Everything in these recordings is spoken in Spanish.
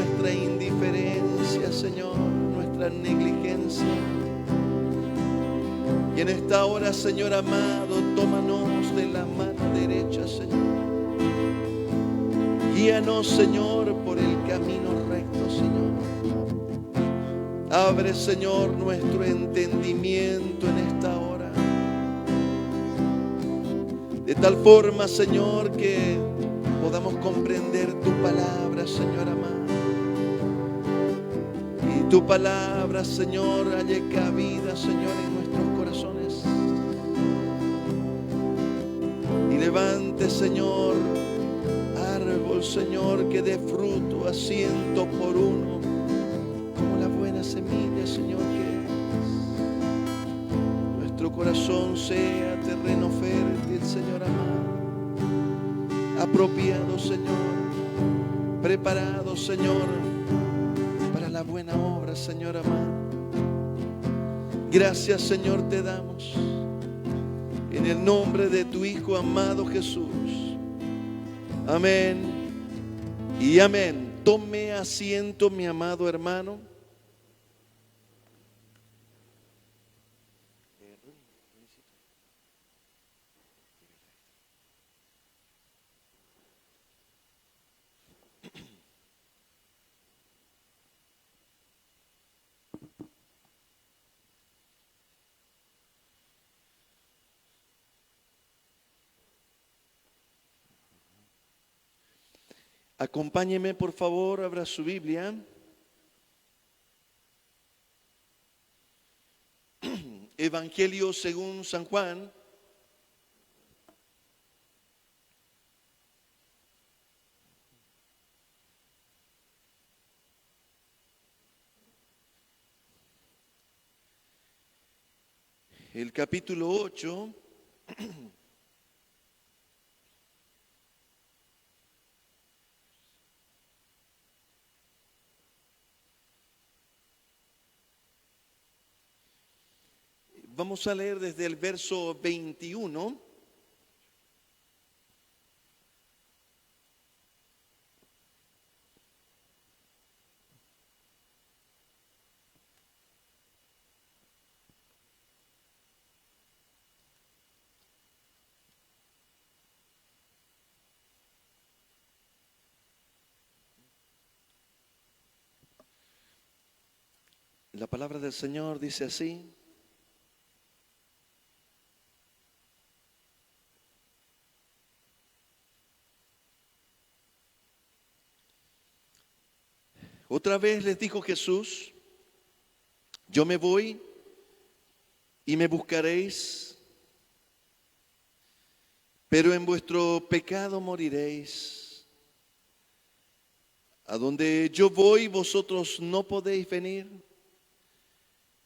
nuestra indiferencia, Señor, nuestra negligencia. Y en esta hora, Señor amado, tómanos de la mano derecha, Señor. Guíanos, Señor, por el camino recto, Señor. Abre, Señor, nuestro entendimiento en esta hora. De tal forma, Señor, que podamos comprender tu palabra, Señor amado. Y tu palabra, Señor, halle cabida, Señor, en nuestros corazones. Y levante, Señor, árbol, Señor, que dé fruto a 100 por uno, como la buena semilla, Señor, que es. Nuestro corazón sea terreno fértil, Señor amado. Apropiado, Señor, preparado, Señor, para la buena obra, Señor amado. Gracias, Señor, te damos en el nombre de tu Hijo amado Jesús. Amén y amén. Tome asiento, mi amado hermano. Acompáñeme, por favor, abra su Biblia. Evangelio según San Juan. El capítulo 8. Vamos a leer desde el verso 21. La palabra del Señor dice así: otra vez les dijo Jesús: yo me voy y me buscaréis, pero en vuestro pecado moriréis. A donde yo voy, vosotros no podéis venir.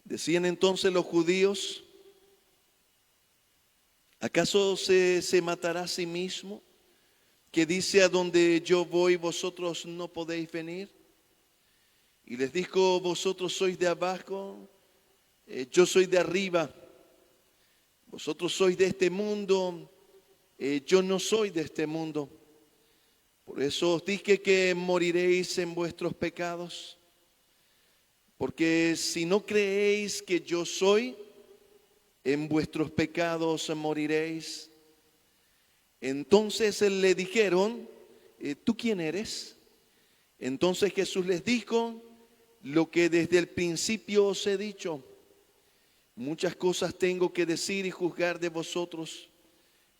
Decían entonces los judíos: ¿acaso se matará a sí mismo, que dice: a donde yo voy, vosotros no podéis venir? Y les dijo: vosotros sois de abajo, yo soy de arriba. Vosotros sois de este mundo, yo no soy de este mundo. Por eso os dije que moriréis en vuestros pecados. Porque si no creéis que yo soy, en vuestros pecados moriréis. Entonces le dijeron: ¿tú quién eres? Entonces Jesús les dijo lo que desde el principio os he dicho. Muchas cosas tengo que decir y juzgar de vosotros,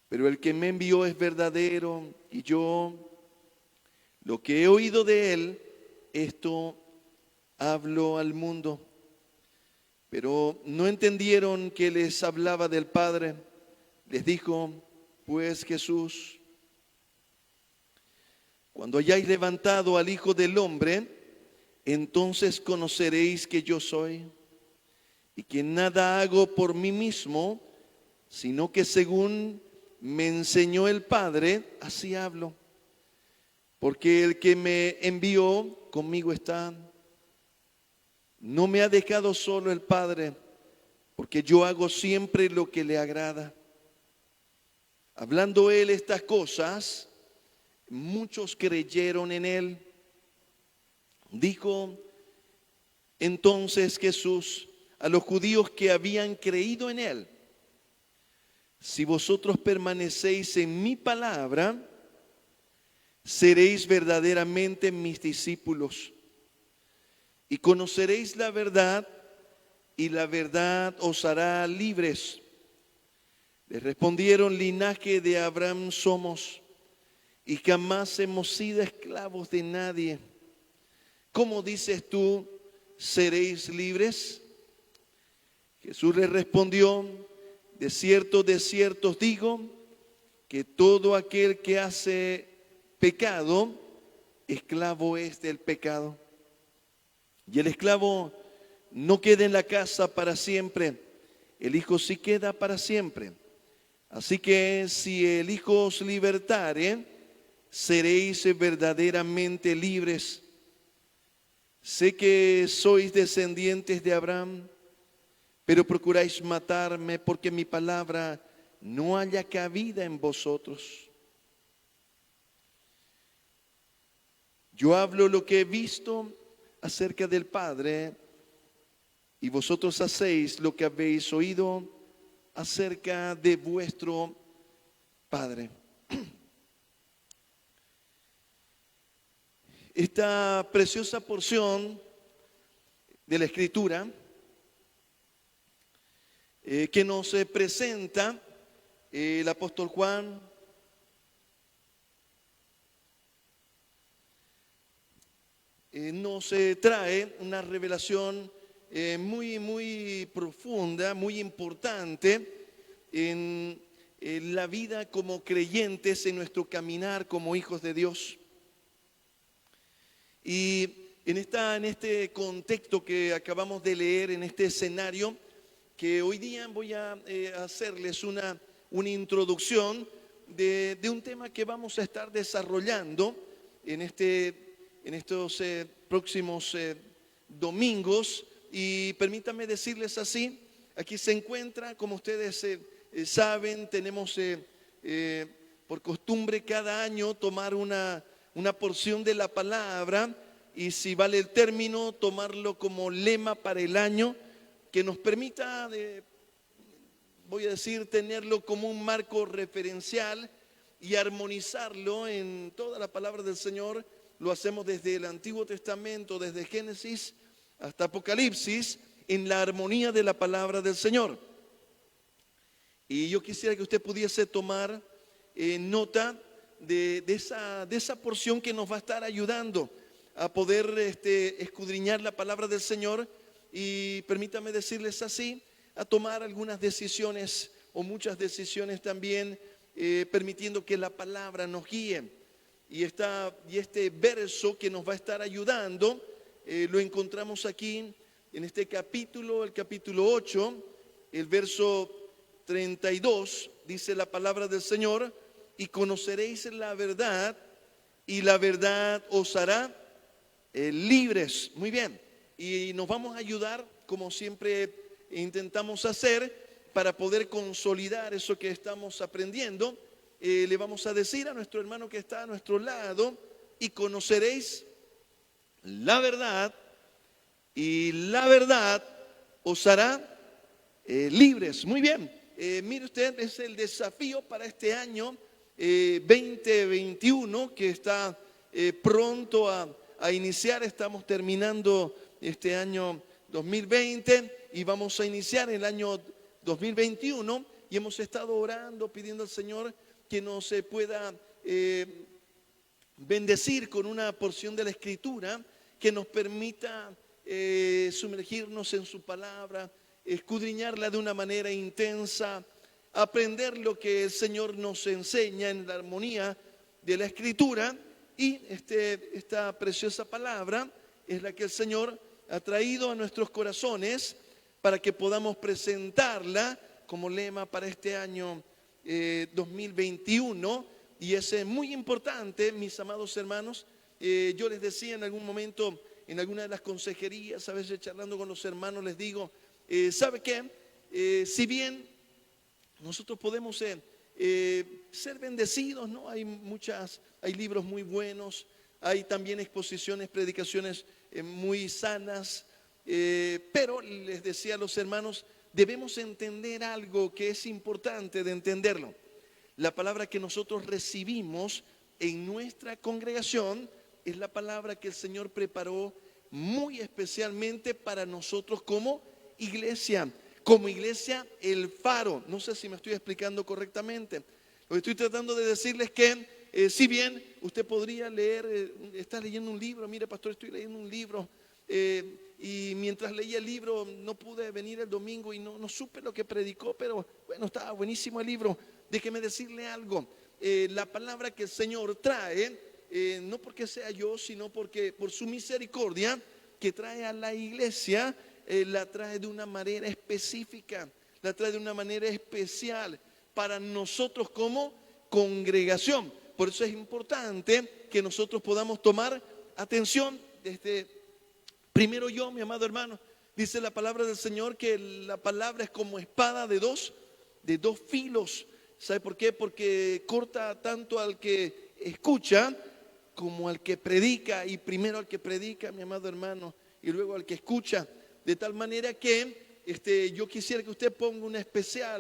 pero el que me envió es verdadero, y yo lo que he oído de él, esto hablo al mundo. Pero no entendieron que les hablaba del Padre. Les dijo pues Jesús: cuando hayáis levantado al Hijo del Hombre, entonces conoceréis que yo soy, y que nada hago por mí mismo, sino que según me enseñó el Padre, así hablo. Porque el que me envió conmigo está. No me ha dejado solo el Padre, porque yo hago siempre lo que le agrada. Hablando él estas cosas, muchos creyeron en él. Dijo entonces Jesús a los judíos que habían creído en él: si vosotros permanecéis en mi palabra, seréis verdaderamente mis discípulos y conoceréis la verdad, y la verdad os hará libres. Les respondieron: linaje de Abraham somos, y jamás hemos sido esclavos de nadie. ¿Cómo dices tú, seréis libres? Jesús les respondió: de cierto os digo, que todo aquel que hace pecado, esclavo es del pecado. Y el esclavo no queda en la casa para siempre, el Hijo sí queda para siempre. Así que si el Hijo os libertare, seréis verdaderamente libres. Sé que sois descendientes de Abraham, pero procuráis matarme porque mi palabra no haya cabida en vosotros. Yo hablo lo que he visto acerca del Padre, y vosotros hacéis lo que habéis oído acerca de vuestro Padre. Esta preciosa porción de la Escritura que nos presenta el apóstol Juan, nos trae una revelación muy profunda, muy importante en la vida como creyentes, en nuestro caminar como hijos de Dios. Y en este contexto que acabamos de leer, en este escenario, que hoy día voy a hacerles una introducción de un tema que vamos a estar desarrollando en estos próximos domingos. Y permítanme decirles así: aquí se encuentra, como ustedes saben, tenemos por costumbre cada año tomar una porción de la palabra, y si vale el término, tomarlo como lema para el año, que nos permita, voy a decir, tenerlo como un marco referencial y armonizarlo en toda la palabra del Señor. Lo hacemos desde el Antiguo Testamento, desde Génesis hasta Apocalipsis, en la armonía de la palabra del Señor. Y yo quisiera que usted pudiese tomar nota de esa porción que nos va a estar ayudando a poder escudriñar la palabra del Señor, y permítame decirles así, a tomar algunas decisiones o muchas decisiones también, permitiendo que la palabra nos guíe. Y este verso que nos va a estar ayudando, lo encontramos aquí en este capítulo, el capítulo 8, el verso 32, dice la palabra del Señor: y conoceréis la verdad, y la verdad os hará libres. Muy bien, y nos vamos a ayudar, como siempre intentamos hacer, para poder consolidar eso que estamos aprendiendo. Le vamos a decir a nuestro hermano que está a nuestro lado: y conoceréis la verdad, y la verdad os hará libres. Muy bien, mire usted, es el desafío para este año 2021, que está pronto a iniciar. Estamos terminando este año 2020 y vamos a iniciar el año 2021, y hemos estado orando, pidiendo al Señor que nos pueda bendecir con una porción de la Escritura que nos permita sumergirnos en su palabra, escudriñarla de una manera intensa, aprender lo que el Señor nos enseña en la armonía de la Escritura. Y esta preciosa palabra es la que el Señor ha traído a nuestros corazones para que podamos presentarla como lema para este año 2021. Y es muy importante, mis amados hermanos. Yo les decía en algún momento, en alguna de las consejerías, a veces charlando con los hermanos, les digo, ¿sabe qué? Si bien nosotros podemos ser bendecidos, ¿no? Hay libros muy buenos, hay también exposiciones, predicaciones muy sanas, pero les decía a los hermanos, debemos entender algo que es importante de entenderlo. La palabra que nosotros recibimos en nuestra congregación es la palabra que el Señor preparó muy especialmente para nosotros como iglesia. Como iglesia, el faro. No sé si me estoy explicando correctamente. Lo que estoy tratando de decirles que si bien usted podría leer, está leyendo un libro, mire pastor, estoy leyendo un libro, y mientras leía el libro no pude venir el domingo y no supe lo que predicó, pero bueno, estaba buenísimo el libro. Déjeme decirle algo, la palabra que el Señor trae, no porque sea yo, sino porque por su misericordia que trae a la iglesia, la trae de una manera específica, la trae de una manera especial para nosotros como congregación. Por eso es importante que nosotros podamos tomar atención. Primero yo, mi amado hermano, dice la palabra del Señor que la palabra es como espada de dos filos. ¿Sabe por qué? Porque corta tanto al que escucha como al que predica, y primero al que predica, mi amado hermano, y luego al que escucha. De tal manera que yo quisiera que usted ponga una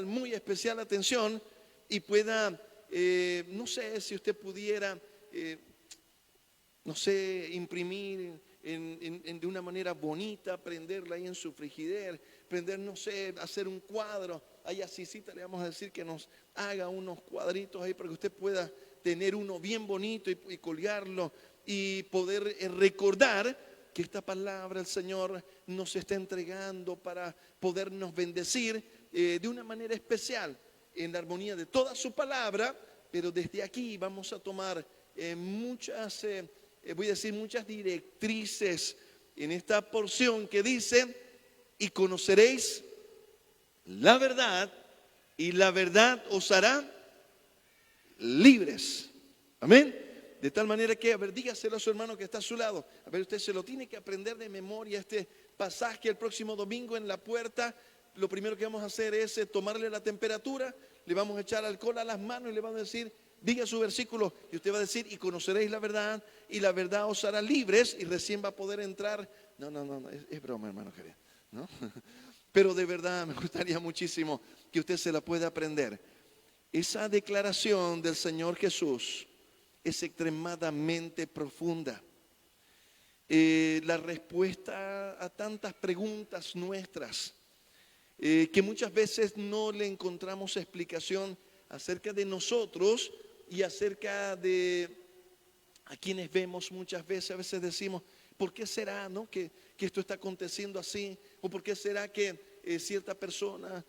muy especial atención y pueda, no sé si usted pudiera, no sé, imprimir de una manera bonita, prenderla ahí en su frigider, no sé, hacer un cuadro. Ahí a Cicita le vamos a decir que nos haga unos cuadritos ahí para que usted pueda tener uno bien bonito y colgarlo y poder recordar que esta palabra el Señor nos está entregando para podernos bendecir de una manera especial en la armonía de toda su palabra. Pero desde aquí vamos a tomar muchas directrices en esta porción que dice: y conoceréis la verdad, y la verdad os hará libres. Amén. De tal manera que, a ver, dígaselo a su hermano que está a su lado. A ver, usted se lo tiene que aprender de memoria este pasaje el próximo domingo en la puerta. Lo primero que vamos a hacer es tomarle la temperatura, le vamos a echar alcohol a las manos y le vamos a decir, diga su versículo, y usted va a decir: y conoceréis la verdad, y la verdad os hará libres, y recién va a poder entrar. No, es broma, hermano Javier, ¿no? Pero de verdad me gustaría muchísimo que usted se la pueda aprender. Esa declaración del Señor Jesús es extremadamente profunda. La respuesta a tantas preguntas nuestras, que muchas veces no le encontramos explicación acerca de nosotros y acerca de a quienes vemos muchas veces. A veces decimos, ¿por qué será, no, que esto está aconteciendo así? ¿O por qué será que cierta persona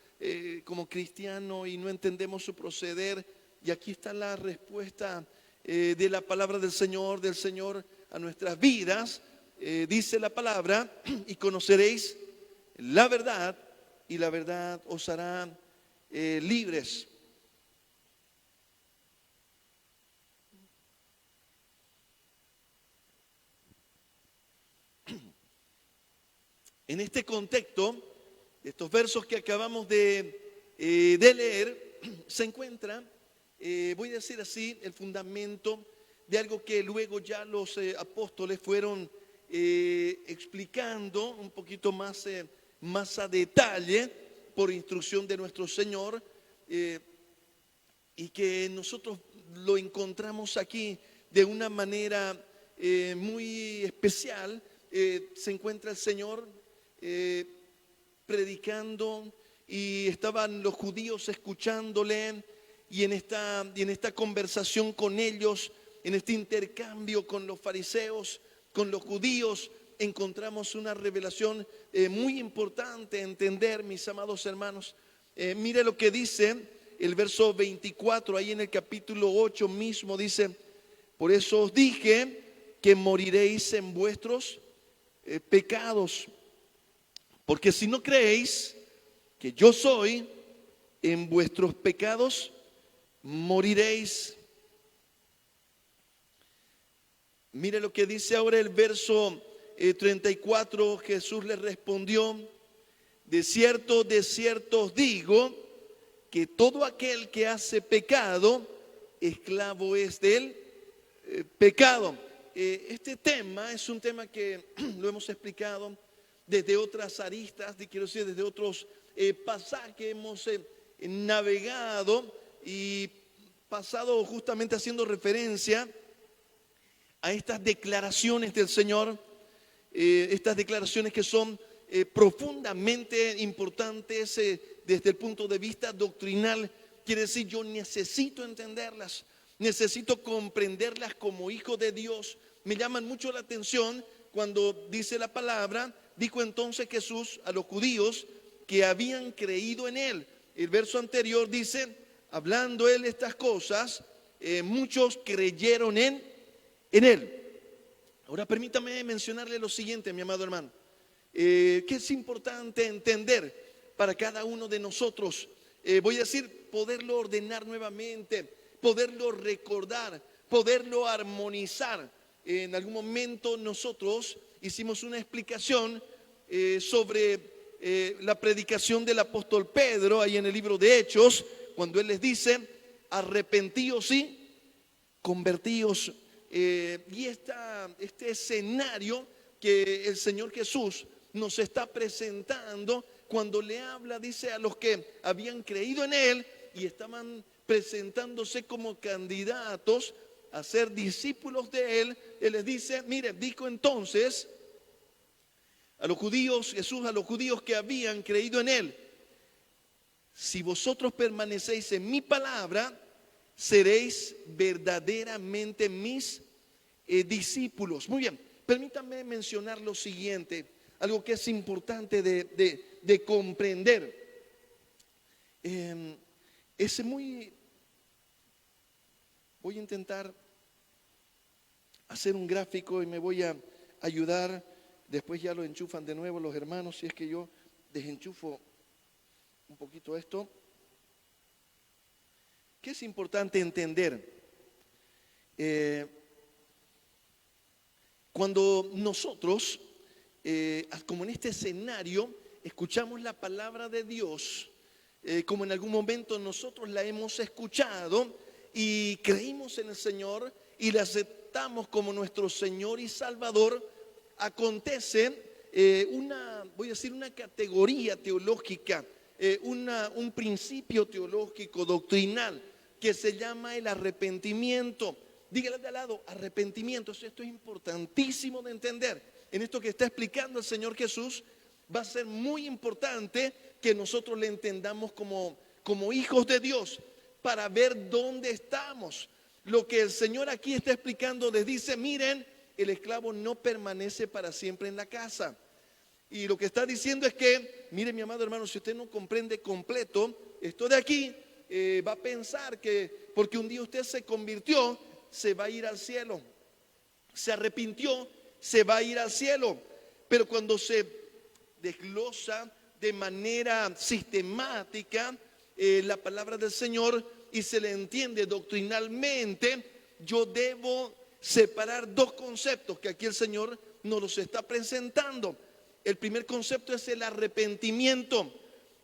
como cristiano y no entendemos su proceder? Y aquí está la respuesta de la palabra del Señor a nuestras vidas. Dice la palabra: y conoceréis la verdad, y la verdad os hará libres. En este contexto, estos versos que acabamos de leer, se encuentra, voy a decir así, el fundamento de algo que luego ya los apóstoles fueron explicando un poquito más a detalle por instrucción de nuestro Señor, y que nosotros lo encontramos aquí de una manera muy especial. Se encuentra el Señor predicando, y estaban los judíos escuchándole, y en esta conversación con ellos, en este intercambio con los fariseos, con los judíos, encontramos una revelación muy importante a entender, mis amados hermanos. Mire lo que dice el verso 24, ahí en el capítulo 8 mismo, dice: por eso os dije que moriréis en vuestros pecados, porque si no creéis que yo soy, en vuestros pecados moriréis. Mire lo que dice ahora el verso 34. Jesús le respondió: de cierto os digo, que todo aquel que hace pecado, esclavo es del pecado. este tema es un tema que lo hemos explicado desde otras aristas, quiero decir, desde otros pasajes que hemos navegado y pasado justamente haciendo referencia a estas declaraciones del Señor, estas declaraciones que son profundamente importantes desde el punto de vista doctrinal. Quiere decir, yo necesito entenderlas, necesito comprenderlas como hijo de Dios. Me llaman mucho la atención cuando dice la palabra, dijo entonces Jesús a los judíos que habían creído en Él. El verso anterior dice, hablando Él estas cosas, muchos creyeron en Él. Ahora permítame mencionarle lo siguiente, mi amado hermano, que es importante entender para cada uno de nosotros. Voy a decir, poderlo ordenar nuevamente, poderlo recordar, poderlo armonizar. En algún momento nosotros hicimos una explicación sobre la predicación del apóstol Pedro, ahí en el libro de Hechos, cuando él les dice, arrepentíos y convertíos. Y este escenario que el Señor Jesús nos está presentando cuando le habla, dice, a los que habían creído en Él y estaban presentándose como candidatos a ser discípulos de Él. Él les dice, mire, dijo entonces a los judíos, Jesús a los judíos que habían creído en Él, si vosotros permanecéis en mi palabra, seréis verdaderamente mis discípulos. Muy bien, permítanme mencionar lo siguiente, algo que es importante de comprender. Voy a intentar hacer un gráfico y me voy a ayudar. Después ya lo enchufan de nuevo los hermanos, si es que yo desenchufo un poquito esto. ¿Qué es importante entender? Cuando nosotros, como en este escenario, escuchamos la palabra de Dios, como en algún momento nosotros la hemos escuchado y creímos en el Señor y la aceptamos como nuestro Señor y Salvador, acontece voy a decir, una categoría teológica, un principio teológico, doctrinal, que se llama el arrepentimiento. Dígale de al lado, arrepentimiento. Esto es importantísimo de entender. En esto que está explicando el Señor Jesús, va a ser muy importante que nosotros le entendamos como hijos de Dios, para ver dónde estamos. Lo que el Señor aquí está explicando les dice, miren, el esclavo no permanece para siempre en la casa. Y lo que está diciendo es que, mire mi amado hermano, si usted no comprende completo esto de aquí, va a pensar que porque un día usted se convirtió, se va a ir al cielo. Se arrepintió, se va a ir al cielo. Pero cuando se desglosa de manera sistemática la palabra del Señor y se le entiende doctrinalmente, yo debo separar dos conceptos que aquí el Señor nos los está presentando. El primer concepto es el arrepentimiento.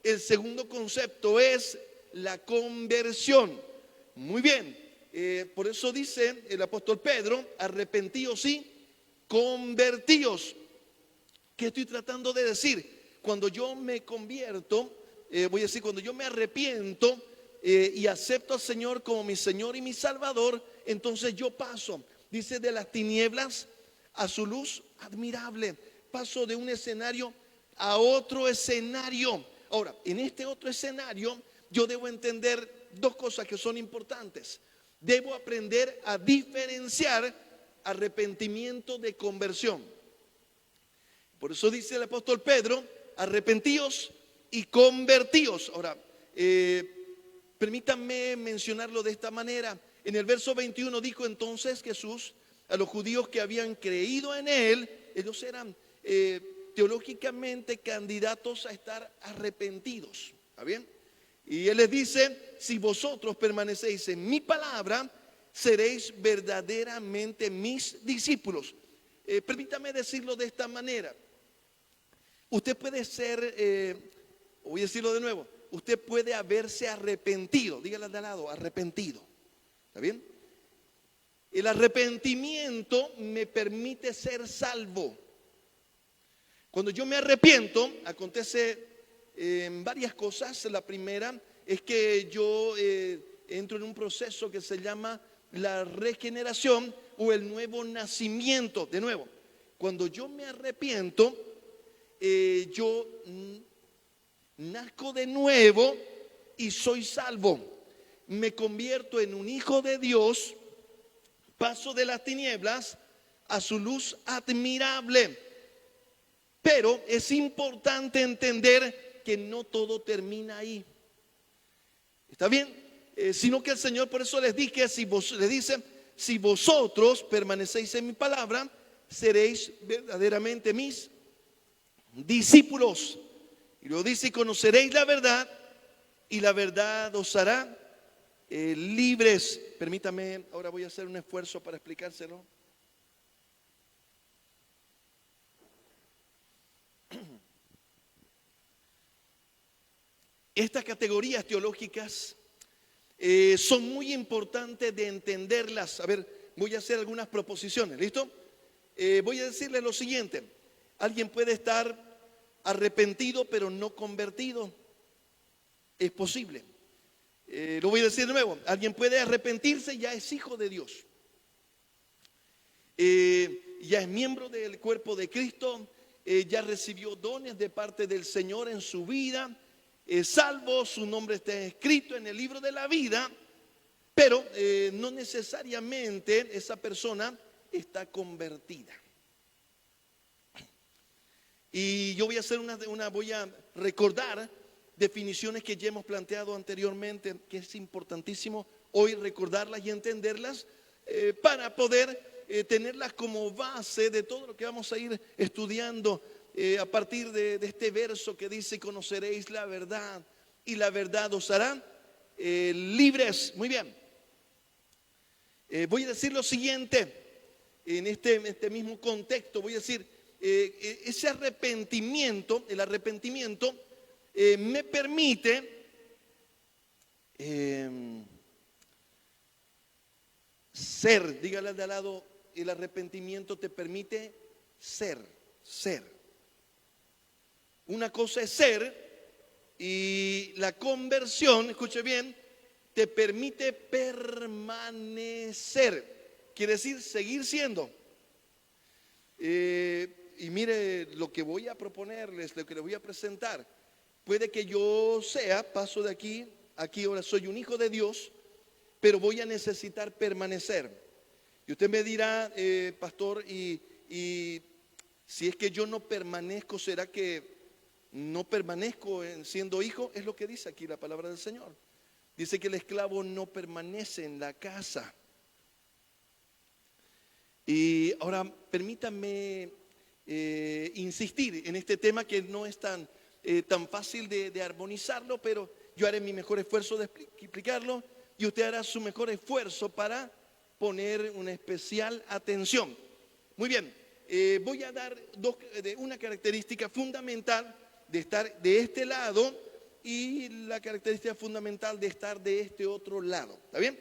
El segundo concepto es la conversión. Muy bien, por eso dice el apóstol Pedro, arrepentíos y convertíos. ¿Qué estoy tratando de decir? Cuando yo me convierto, voy a decir, cuando yo me arrepiento y acepto al Señor como mi Señor y mi Salvador, entonces yo paso, dice, de las tinieblas a su luz admirable. Paso de un escenario a otro escenario. Ahora, en este otro escenario, yo debo entender dos cosas que son importantes. Debo aprender a diferenciar arrepentimiento de conversión. Por eso dice el apóstol Pedro, arrepentíos y convertíos. Ahora, permítanme mencionarlo de esta manera. En el verso 21 dijo entonces Jesús a los judíos que habían creído en Él, ellos eran teológicamente candidatos a estar arrepentidos. ¿Está bien? Y Él les dice, si vosotros permanecéis en mi palabra, seréis verdaderamente mis discípulos. Permítame decirlo de esta manera. Usted puede ser, voy a decirlo de nuevo, usted puede haberse arrepentido, dígale de al lado, arrepentido. ¿Está bien? El arrepentimiento me permite ser salvo. Cuando yo me arrepiento, acontece varias cosas. La primera es que yo entro en un proceso que se llama la regeneración o el nuevo nacimiento. De nuevo, cuando yo me arrepiento, yo nazco de nuevo y soy salvo. Me convierto en un hijo de Dios, paso de las tinieblas a su luz admirable. Pero es importante entender que no todo termina ahí. ¿Está bien? Sino que el Señor, por eso les dije, les dice, si vosotros permanecéis en mi palabra, seréis verdaderamente mis discípulos. Y luego dice, conoceréis la verdad y la verdad os hará libres. Permítame, ahora voy a hacer un esfuerzo para explicárselo. Estas categorías teológicas son muy importantes de entenderlas. A ver, voy a hacer algunas proposiciones, ¿listo? Voy a decirles lo siguiente. Alguien puede estar arrepentido pero no convertido. Es posible. Lo voy a decir de nuevo. Alguien puede arrepentirse y ya es hijo de Dios. Ya es miembro del cuerpo de Cristo. Ya recibió dones de parte del Señor en su vida. Salvo, su nombre está escrito en el libro de la vida, pero no necesariamente esa persona está convertida. Y yo voy a hacer voy a recordar definiciones que ya hemos planteado anteriormente, que es importantísimo hoy recordarlas y entenderlas para poder tenerlas como base de todo lo que vamos a ir estudiando. A partir de este verso que dice, conoceréis la verdad y la verdad os hará libres. Muy bien. Voy a decir lo siguiente, en este mismo contexto, voy a decir, ese arrepentimiento, el arrepentimiento me permite ser, dígale de al lado, el arrepentimiento te permite ser. Una cosa es ser y la conversión, escuche bien, te permite permanecer. Quiere decir seguir siendo. Y mire lo que voy a proponerles, lo que les voy a presentar. Puede que yo paso de aquí, ahora soy un hijo de Dios, pero voy a necesitar permanecer. Y usted me dirá, pastor, y si es que yo no permanezco, ¿será que no permanezco siendo hijo? Es lo que dice aquí la palabra del Señor. Dice que el esclavo no permanece en la casa. Y ahora permítanme insistir en este tema que no es tan fácil de armonizarlo, pero yo haré mi mejor esfuerzo de explicarlo y usted hará su mejor esfuerzo para poner una especial atención. Muy bien, voy a dar una característica fundamental de estar de este lado y la característica fundamental de estar de este otro lado. ¿Está bien?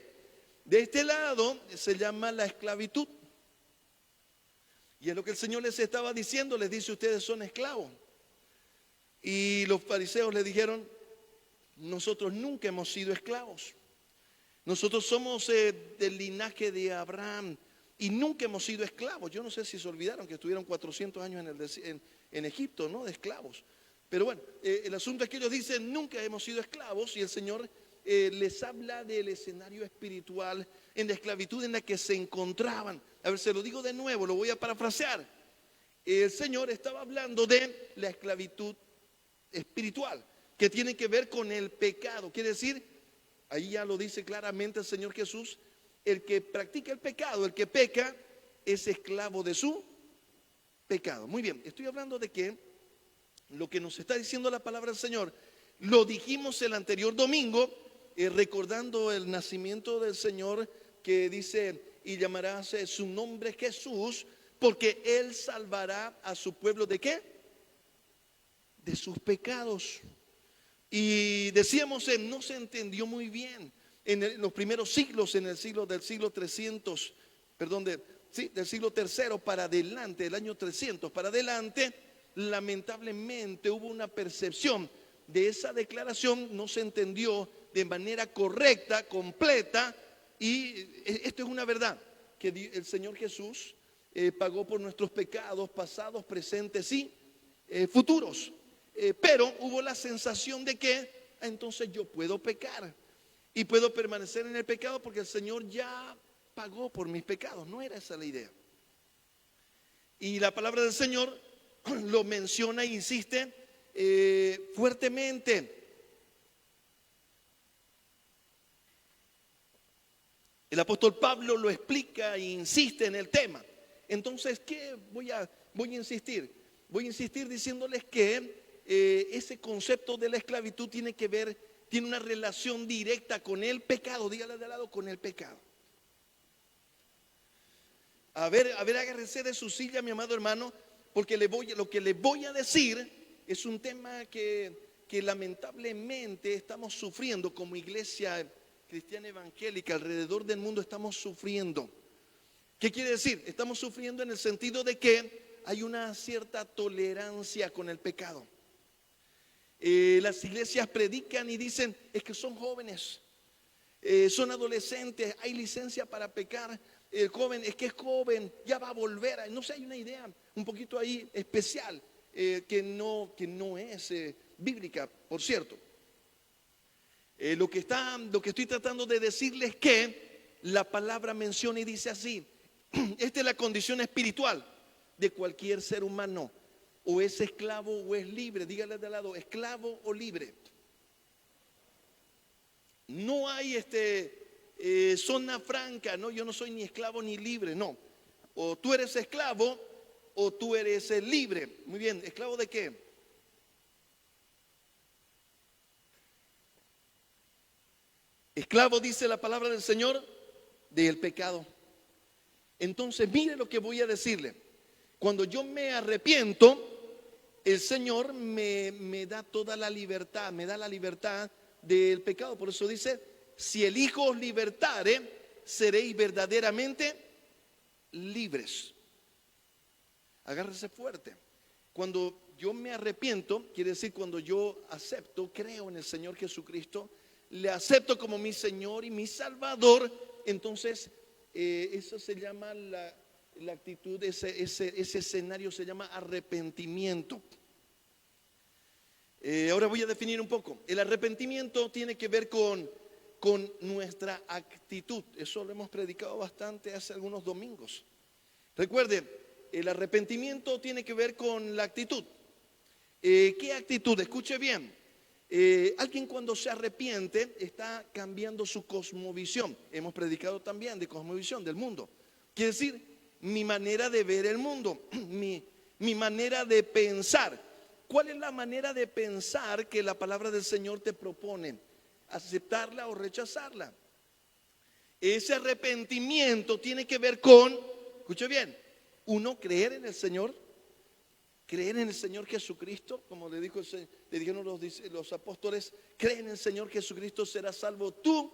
De este lado se llama la esclavitud. Y es lo que el Señor les estaba diciendo, les dice, ustedes son esclavos. Y los fariseos le dijeron, nosotros nunca hemos sido esclavos. Nosotros somos del linaje de Abraham y nunca hemos sido esclavos. Yo no sé si se olvidaron que estuvieron 400 años en Egipto, ¿no? De esclavos. Pero bueno, el asunto es que ellos dicen, nunca hemos sido esclavos, y el Señor les habla del escenario espiritual en la esclavitud en la que se encontraban. A ver, se lo digo de nuevo, lo voy a parafrasear. El Señor estaba hablando de la esclavitud espiritual, que tiene que ver con el pecado. Quiere decir, ahí ya lo dice claramente el Señor Jesús, el que practica el pecado, el que peca, es esclavo de su pecado. Muy bien, estoy hablando de que lo que nos está diciendo la palabra del Señor, lo dijimos el anterior domingo, recordando el nacimiento del Señor, que dice, y llamarás su nombre Jesús, porque Él salvará a su pueblo ¿de qué? De sus pecados. Y decíamos, no se entendió muy bien en los primeros siglos, en el siglo 300 del siglo tercero para adelante, del año 300 para adelante, lamentablemente hubo una percepción de esa declaración, no se entendió de manera correcta, completa, y esto es una verdad, que el Señor Jesús pagó por nuestros pecados pasados, presentes y futuros. Pero hubo la sensación de que entonces yo puedo pecar y puedo permanecer en el pecado porque el Señor ya pagó por mis pecados. No era esa la idea. Y la palabra del Señor lo menciona e insiste fuertemente. El apóstol Pablo lo explica e insiste en el tema. Entonces, ¿qué voy a insistir? Voy a insistir diciéndoles que ese concepto de la esclavitud tiene una relación directa con el pecado. Dígale de lado, con el pecado. A ver, agárrese de su silla, mi amado hermano, porque lo que le voy a decir es un tema que lamentablemente estamos sufriendo como iglesia cristiana evangélica alrededor del mundo. Estamos sufriendo. ¿Qué quiere decir? Estamos sufriendo en el sentido de que hay una cierta tolerancia con el pecado. Las iglesias predican y dicen, es que son jóvenes, son adolescentes, hay licencia para pecar. El joven, es que es joven, ya va a volver. No sé, hay una idea un poquito ahí especial que no es bíblica, por cierto. Lo que estoy tratando de decirles es que la palabra menciona y dice así: esta es la condición espiritual de cualquier ser humano, o es esclavo o es libre. Dígale de al lado, esclavo o libre. No hay zona franca. No, yo no soy ni esclavo ni libre. No, o tú eres esclavo o tú eres libre. Muy bien, ¿esclavo de qué? Esclavo, dice la palabra del Señor, del pecado. Entonces, mire lo que voy a decirle. Cuando yo me arrepiento, el Señor me da toda la libertad, me da la libertad del pecado. Por eso dice, si el Hijo os libertare, seréis verdaderamente libres. Agárrese fuerte. Cuando yo me arrepiento, quiere decir cuando yo acepto, creo en el Señor Jesucristo, le acepto como mi Señor y mi Salvador, entonces eso se llama la actitud, ese escenario se llama arrepentimiento. Ahora voy a definir un poco. El arrepentimiento tiene que ver con nuestra actitud. Eso lo hemos predicado bastante hace algunos domingos. Recuerde, el arrepentimiento tiene que ver con la actitud. ¿Qué actitud? Escuche bien. Alguien cuando se arrepiente está cambiando su cosmovisión. Hemos predicado también de cosmovisión del mundo. Quiere decir, mi manera de ver el mundo, mi manera de pensar. ¿Cuál es la manera de pensar que la palabra del Señor te propone? ¿Aceptarla o rechazarla? Ese arrepentimiento tiene que ver con, escuche bien, uno, creer en el Señor. Creer en el Señor Jesucristo, como le dijeron los apóstoles, cree en el Señor Jesucristo, serás salvo tú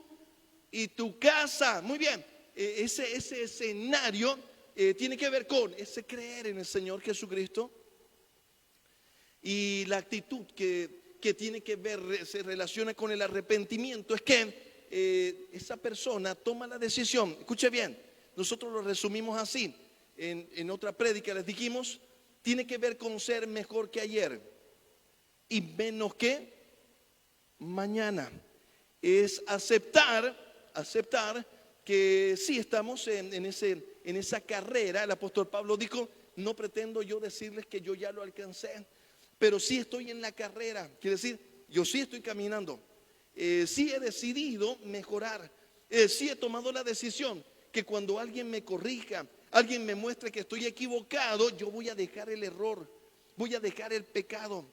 y tu casa. Muy bien, ese escenario tiene que ver con ese creer en el Señor Jesucristo. Y la actitud que tiene que ver, se relaciona con el arrepentimiento, es que esa persona toma la decisión. Escuche bien, nosotros lo resumimos así. En otra prédica les dijimos, tiene que ver con ser mejor que ayer y menos que mañana. Es aceptar que sí estamos en esa carrera. El apóstol Pablo dijo, no pretendo yo decirles que yo ya lo alcancé, pero sí estoy en la carrera. Quiere decir, yo sí estoy caminando. Sí he decidido mejorar. Sí he tomado la decisión que cuando alguien me corrija, alguien me muestre que estoy equivocado, yo voy a dejar el error, voy a dejar el pecado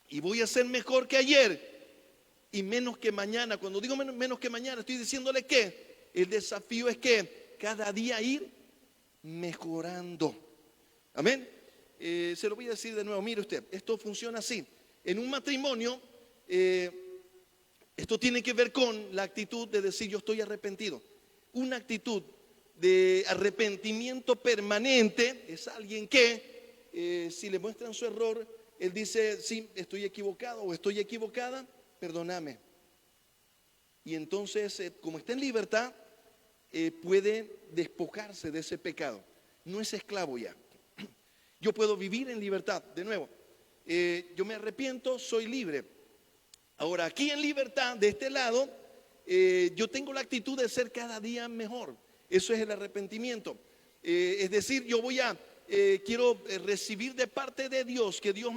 y voy a ser mejor que ayer y menos que mañana. Cuando digo menos que mañana, estoy diciéndole que el desafío es que cada día ir mejorando. Amén. Se lo voy a decir de nuevo. Mire usted, esto funciona así. En un matrimonio, esto tiene que ver con la actitud de decir yo estoy arrepentido. Una actitud de arrepentimiento permanente es alguien que si le muestran su error, él dice, sí, estoy equivocado o estoy equivocada, perdóname. Y entonces, como está en libertad, puede despojarse de ese pecado. No es esclavo ya. Yo puedo vivir en libertad. De nuevo, yo me arrepiento, soy libre. Ahora, aquí en libertad, de este lado, yo tengo la actitud de ser cada día mejor. Eso es el arrepentimiento. Es decir, yo quiero recibir de parte de Dios, que Dios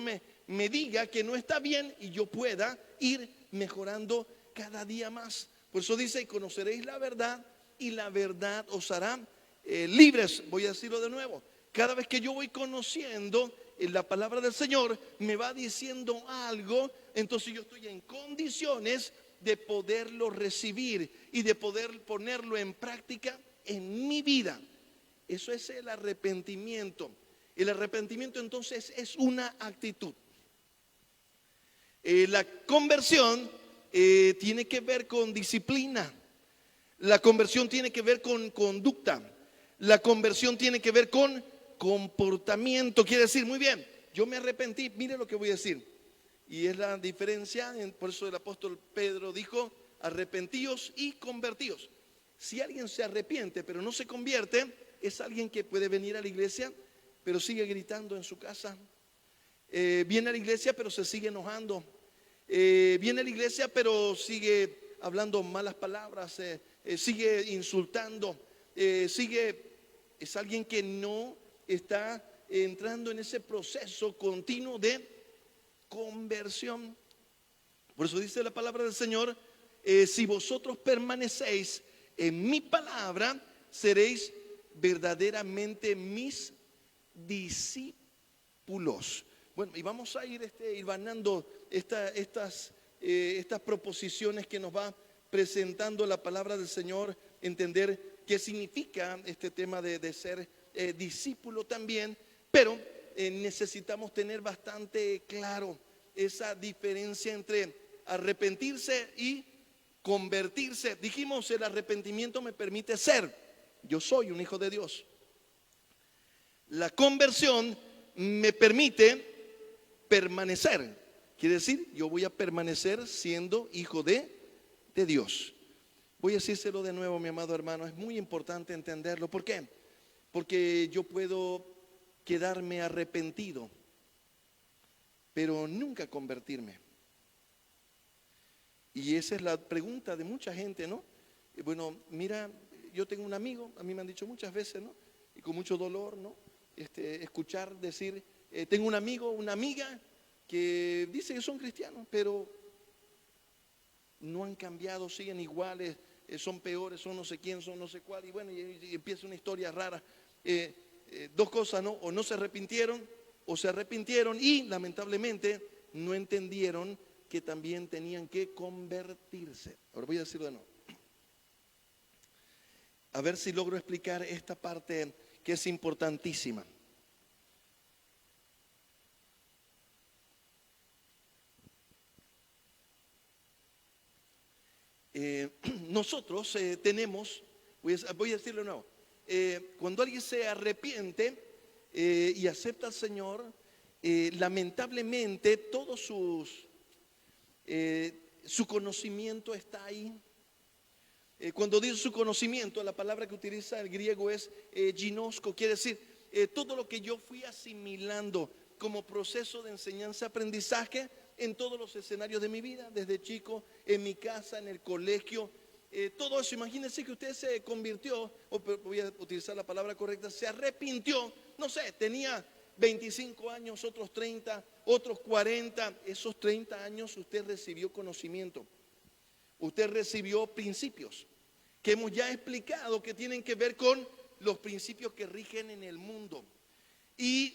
me diga que no está bien y yo pueda ir mejorando cada día más. Por eso dice, conoceréis la verdad y la verdad os hará libres. Voy a decirlo de nuevo. Cada vez que yo voy conociendo la palabra del Señor, me va diciendo algo, entonces yo estoy en condiciones de poderlo recibir y de poder ponerlo en práctica en mi vida. Eso es el arrepentimiento. El arrepentimiento entonces es una actitud. La conversión tiene que ver con disciplina. La conversión tiene que ver con conducta. La conversión tiene que ver con comportamiento. Quiere decir, muy bien, yo me arrepentí, mire lo que voy a decir. Y es la diferencia, por eso el apóstol Pedro dijo, arrepentíos y convertíos. Si alguien se arrepiente pero no se convierte, es alguien que puede venir a la iglesia pero sigue gritando en su casa. Viene a la iglesia pero se sigue enojando. Viene a la iglesia pero sigue hablando malas palabras, sigue insultando, es alguien que no está entrando en ese proceso continuo de conversión. Por eso dice la palabra del Señor, si vosotros permanecéis en mi palabra, seréis verdaderamente mis discípulos. Bueno, y vamos a ir hilvanando estas proposiciones que nos va presentando la palabra del Señor, entender qué significa este tema de ser discípulo también, pero necesitamos tener bastante claro esa diferencia entre arrepentirse y convertirse. Dijimos, el arrepentimiento me permite ser, yo soy un hijo de Dios. La conversión me permite permanecer. Quiere decir, yo voy a permanecer siendo hijo de Dios. Voy a decírselo de nuevo, mi amado hermano, es muy importante entenderlo. ¿Por qué? Porque yo puedo quedarme arrepentido, pero nunca convertirme. Y esa es la pregunta de mucha gente, ¿no? Bueno, mira, yo tengo un amigo, a mí me han dicho muchas veces, ¿no? Y con mucho dolor, ¿no? Escuchar decir, tengo un amigo, una amiga que dice que son cristianos, pero no han cambiado, siguen iguales, son peores, son no sé quién, son no sé cuál, y bueno, y empieza una historia rara. Dos cosas, ¿no? O no se arrepintieron, o se arrepintieron y lamentablemente no entendieron que también tenían que convertirse. Ahora voy a decirlo de nuevo. A ver si logro explicar esta parte que es importantísima. Nosotros tenemos, voy a decirlo de nuevo, cuando alguien se arrepiente y acepta al Señor, lamentablemente todo su conocimiento está ahí. Cuando dice su conocimiento, la palabra que utiliza el griego es ginosko, quiere decir todo lo que yo fui asimilando como proceso de enseñanza-aprendizaje en todos los escenarios de mi vida, desde chico, en mi casa, en el colegio, todo eso. Imagínense que usted se convirtió, o voy a utilizar la palabra correcta, se arrepintió, no sé, tenía 25 años, otros 30, otros 40, esos 30 años usted recibió conocimiento, usted recibió principios que hemos ya explicado que tienen que ver con los principios que rigen en el mundo. Y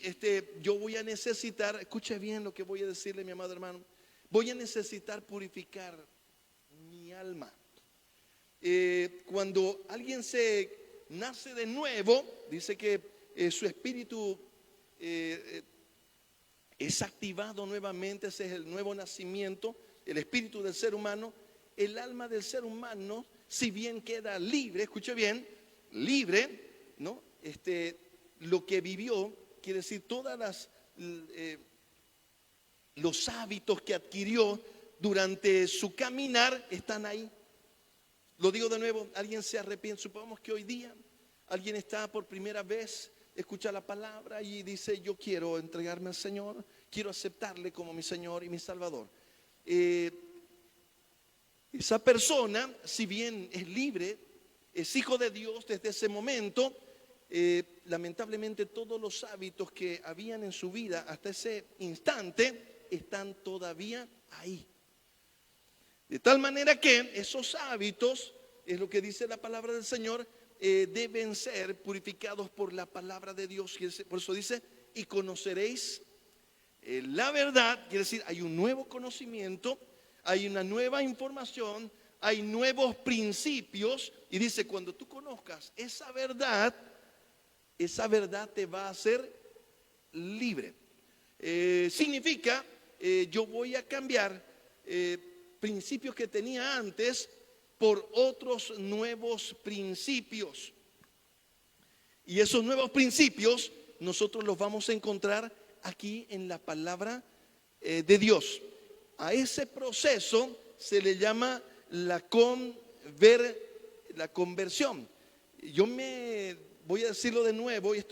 yo voy a necesitar, escuche bien lo que voy a decirle, mi amado hermano, voy a necesitar purificar mi alma. Cuando alguien se nace de nuevo, dice que su espíritu es activado nuevamente, ese es el nuevo nacimiento, el espíritu del ser humano. El alma del ser humano, si bien queda libre, escuche bien, libre, ¿no? Lo que vivió, quiere decir, los hábitos que adquirió durante su caminar están ahí. Lo digo de nuevo, alguien se arrepiente. Supongamos que hoy día alguien está por primera vez, escucha la palabra y dice: yo quiero entregarme al Señor, quiero aceptarle como mi Señor y mi Salvador. Esa persona, si bien es libre, es hijo de Dios desde ese momento, lamentablemente todos los hábitos que habían en su vida hasta ese instante están todavía ahí. De tal manera que esos hábitos, es lo que dice la palabra del Señor, deben ser purificados por la palabra de Dios. Por eso dice: y conoceréis la verdad. Quiere decir, hay un nuevo conocimiento, hay una nueva información, hay nuevos principios. Y dice: cuando tú conozcas esa verdad te va a hacer libre. Significa, yo voy a cambiar principios que tenía antes por otros nuevos principios. Y esos nuevos principios nosotros los vamos a encontrar aquí en la palabra de Dios. A ese proceso se le llama la conversión. Yo voy a decirlo de nuevo, y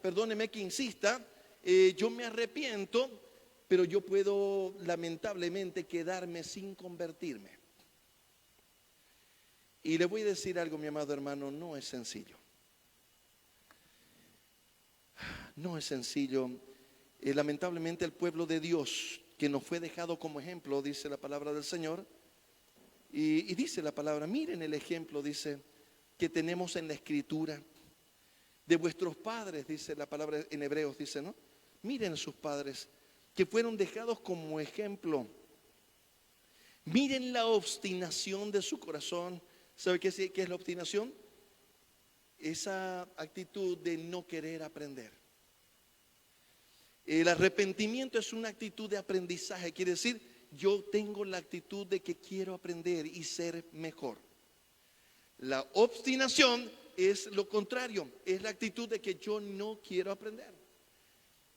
perdóneme que insista. Yo me arrepiento, pero yo puedo lamentablemente quedarme sin convertirme. Y le voy a decir algo, mi amado hermano: no es sencillo. No es sencillo. Lamentablemente el pueblo de Dios, que nos fue dejado como ejemplo, dice la palabra del Señor, y dice la palabra, miren el ejemplo, dice, que tenemos en la Escritura de vuestros padres, dice la palabra en Hebreos, dice, ¿no? Miren sus padres, que fueron dejados como ejemplo. Miren la obstinación de su corazón. ¿Sabe qué es la obstinación? Esa actitud de no querer aprender. El arrepentimiento es una actitud de aprendizaje. Quiere decir, yo tengo la actitud de que quiero aprender y ser mejor. La obstinación es lo contrario, es la actitud de que yo no quiero aprender.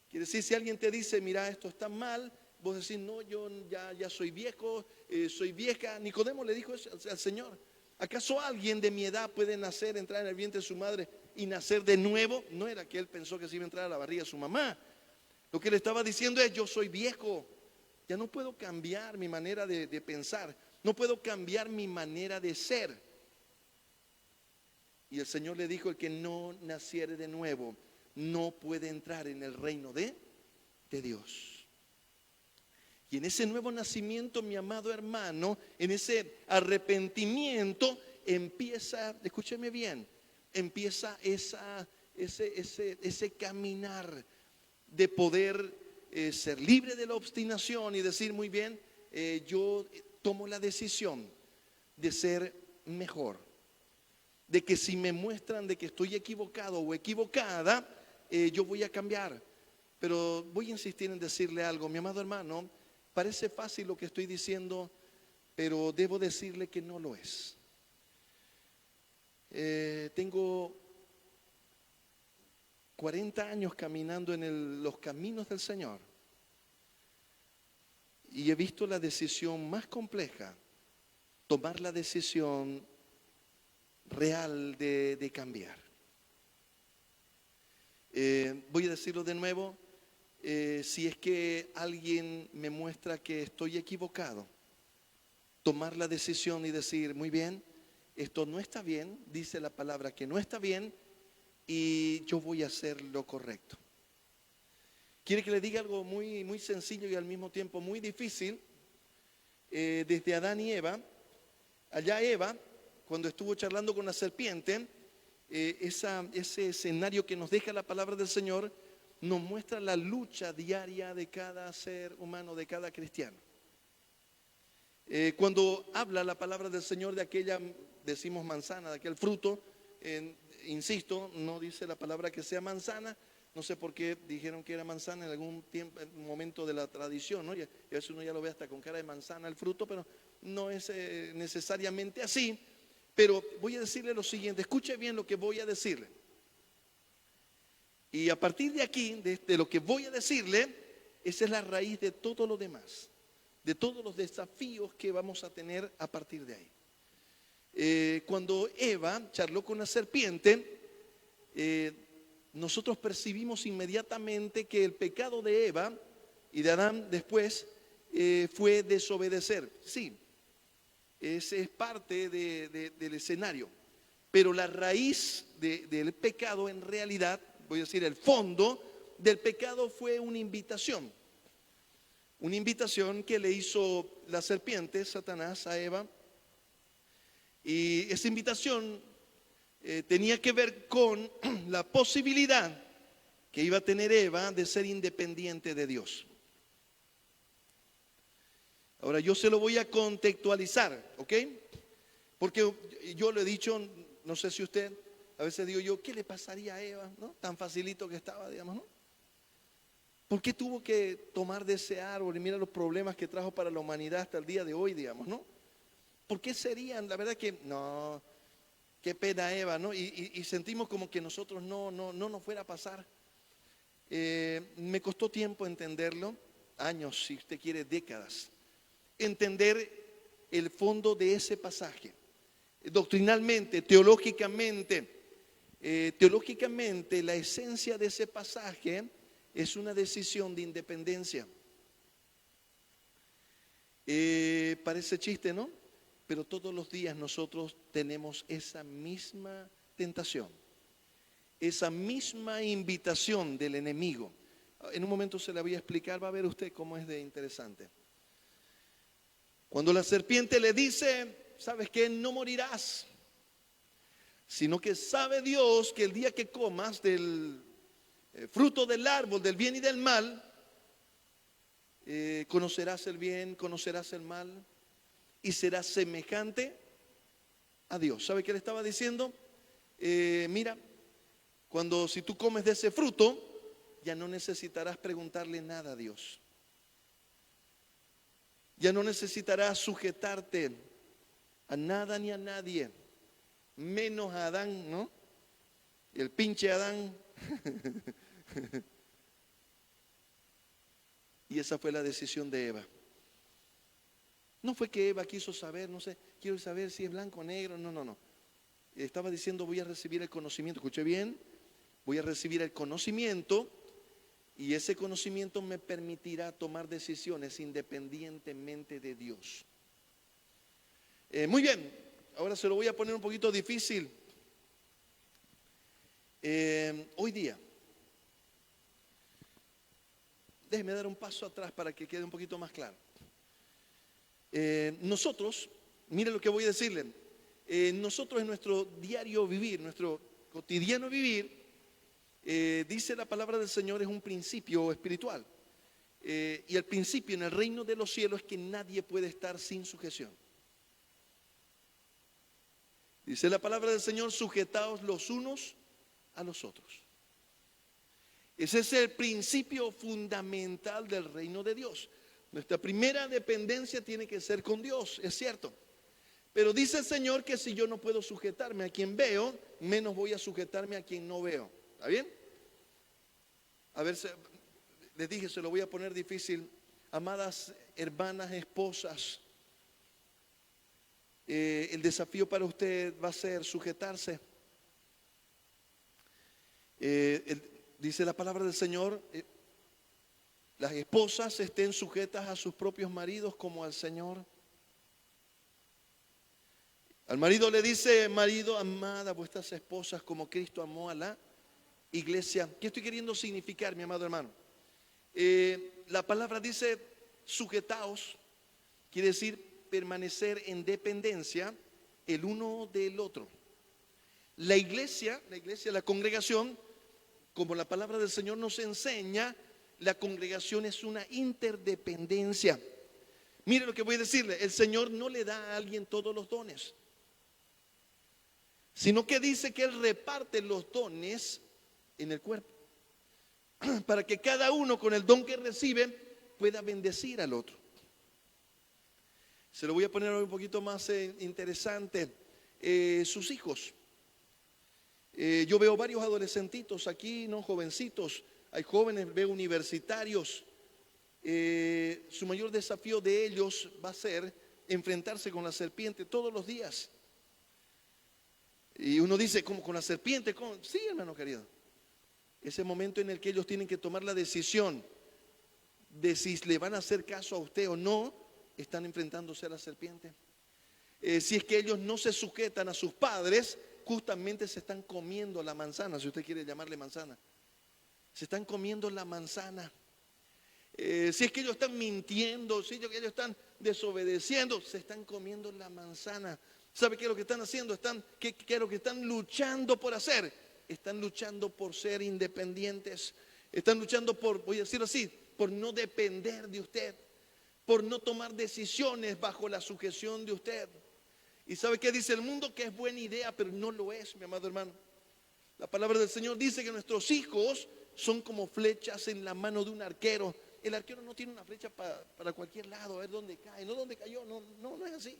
Quiere decir, si alguien te dice: mira, esto está mal, vos decís: no, yo ya soy viejo, soy vieja. Nicodemo le dijo eso al Señor: ¿acaso alguien de mi edad puede nacer, entrar en el vientre de su madre y nacer de nuevo? No era que él pensó que se iba a entrar a la barriga de su mamá. Lo que le estaba diciendo es: yo soy viejo, ya no puedo cambiar mi manera de pensar, no puedo cambiar mi manera de ser. Y el Señor le dijo: el que no naciere de nuevo no puede entrar en el reino de Dios. Y en ese nuevo nacimiento, mi amado hermano, en ese arrepentimiento empieza, escúcheme bien, empieza ese caminar de poder ser libre de la obstinación y decir: muy bien, yo tomo la decisión de ser mejor. De que si me muestran de que estoy equivocado o equivocada, yo voy a cambiar. Pero voy a insistir en decirle algo, mi amado hermano. Parece fácil lo que estoy diciendo, pero debo decirle que no lo es. Tengo 40 años caminando en los caminos del Señor y he visto la decisión más compleja, tomar la decisión real de cambiar. Voy a decirlo de nuevo. Si es que alguien me muestra que estoy equivocado, tomar la decisión y decir: muy bien, esto no está bien, dice la palabra que no está bien, y yo voy a hacer lo correcto. Quiere que le diga algo muy, muy sencillo y al mismo tiempo muy difícil. Desde Adán y Eva, allá Eva, cuando estuvo charlando con la serpiente, ese escenario que nos deja la palabra del Señor nos muestra la lucha diaria de cada ser humano, de cada cristiano. Cuando habla la palabra del Señor de aquella, decimos manzana, de aquel fruto, insisto, no dice la palabra que sea manzana. No sé por qué dijeron que era manzana en algún tiempo, en un momento de la tradición, ¿no? Y a veces uno ya lo ve hasta con cara de manzana el fruto, pero no es necesariamente así. Pero voy a decirle lo siguiente, escuche bien lo que voy a decirle. Y a partir de aquí, de lo que voy a decirle, esa es la raíz de todo lo demás, de todos los desafíos que vamos a tener a partir de ahí. Cuando Eva charló con la serpiente, nosotros percibimos inmediatamente que el pecado de Eva y de Adán después fue desobedecer. Sí, ese es parte del escenario. Pero la raíz del pecado, en realidad, voy a decir, el fondo del pecado fue una invitación. Una invitación que le hizo la serpiente, Satanás, a Eva. Y esa invitación tenía que ver con la posibilidad que iba a tener Eva de ser independiente de Dios. Ahora yo se lo voy a contextualizar, ¿ok? Porque yo le he dicho, no sé si usted, a veces digo yo, ¿qué le pasaría a Eva? ¿No? Tan facilito que estaba, digamos, ¿no? ¿Por qué tuvo que tomar de ese árbol? Y mira los problemas que trajo para la humanidad hasta el día de hoy, digamos, ¿no? ¿Por qué serían? La verdad que, no, qué pena Eva, ¿no? Y sentimos como que nosotros no nos fuera a pasar. Me costó tiempo entenderlo, años, si usted quiere, décadas. Entender el fondo de ese pasaje. Doctrinalmente, teológicamente, la esencia de ese pasaje es una decisión de independencia. Parece chiste, ¿no? Pero todos los días nosotros tenemos esa misma tentación, esa misma invitación del enemigo. En un momento se la voy a explicar, va a ver usted cómo es de interesante. Cuando la serpiente le dice, ¿sabes qué? No morirás, sino que sabe Dios que el día que comas del fruto del árbol, del bien y del mal, conocerás el bien, conocerás el mal y serás semejante a Dios. ¿Sabe qué le estaba diciendo? Mira, si tú comes de ese fruto, ya no necesitarás preguntarle nada a Dios. Ya no necesitarás sujetarte a nada ni a nadie, menos a Adán, ¿no? El pinche Adán. Y esa fue la decisión de Eva. No fue que Eva quiso saber, no sé, quiero saber si es blanco o negro, no. Estaba diciendo, voy a recibir el conocimiento, escuché bien, voy a recibir el conocimiento y ese conocimiento me permitirá tomar decisiones independientemente de Dios. Muy bien, ahora se lo voy a poner un poquito difícil. Hoy día, déjeme dar un paso atrás para que quede un poquito más claro. Nosotros, mire lo que voy a decirle, nosotros en nuestro diario vivir, nuestro cotidiano vivir, dice la palabra del Señor, es un principio espiritual. Y el principio en el reino de los cielos es que nadie puede estar sin sujeción. Dice la palabra del Señor, sujetaos los unos a los otros. Ese es el principio fundamental del reino de Dios. Nuestra primera dependencia tiene que ser con Dios, es cierto. Pero dice el Señor que si yo no puedo sujetarme a quien veo, menos voy a sujetarme a quien no veo. ¿Está bien? A ver, les dije, se lo voy a poner difícil. Amadas hermanas, esposas, el desafío para usted va a ser sujetarse. Dice la palabra del Señor, las esposas estén sujetas a sus propios maridos como al Señor. Al marido le dice, marido, amad a vuestras esposas como Cristo amó a la iglesia. ¿Qué estoy queriendo significar, mi amado hermano? La palabra dice sujetaos, quiere decir permanecer en dependencia el uno del otro. La iglesia, la congregación, como la palabra del Señor nos enseña, la congregación es una interdependencia. Mire lo que voy a decirle, el Señor no le da a alguien todos los dones, sino que dice que Él reparte los dones en el cuerpo, para que cada uno con el don que recibe pueda bendecir al otro. Se lo voy a poner un poquito más interesante. sus hijos. Yo veo varios adolescentitos aquí, no jovencitos, hay jóvenes, veo universitarios. Su mayor desafío de ellos va a ser enfrentarse con la serpiente todos los días. Y uno dice, ¿cómo con la serpiente? ¿Cómo? Sí, hermano querido. Ese momento en el que ellos tienen que tomar la decisión de si le van a hacer caso a usted o no, están enfrentándose a la serpiente. Si es que ellos no se sujetan a sus padres, justamente se están comiendo la manzana, si usted quiere llamarle manzana. Se están comiendo la manzana. Si es que ellos están mintiendo, si es que ellos están desobedeciendo, se están comiendo la manzana. ¿Sabe qué es lo que están haciendo? ¿Qué es lo que están luchando por hacer? Están luchando por ser independientes. Están luchando por, voy a decirlo así, por no depender de usted, por no tomar decisiones bajo la sujeción de usted. ¿Y sabe qué dice el mundo? Que es buena idea, pero no lo es, mi amado hermano. La palabra del Señor dice que nuestros hijos son como flechas en la mano de un arquero. El arquero no tiene una flecha para cualquier lado, a ver dónde cae, no dónde cayó, no es así.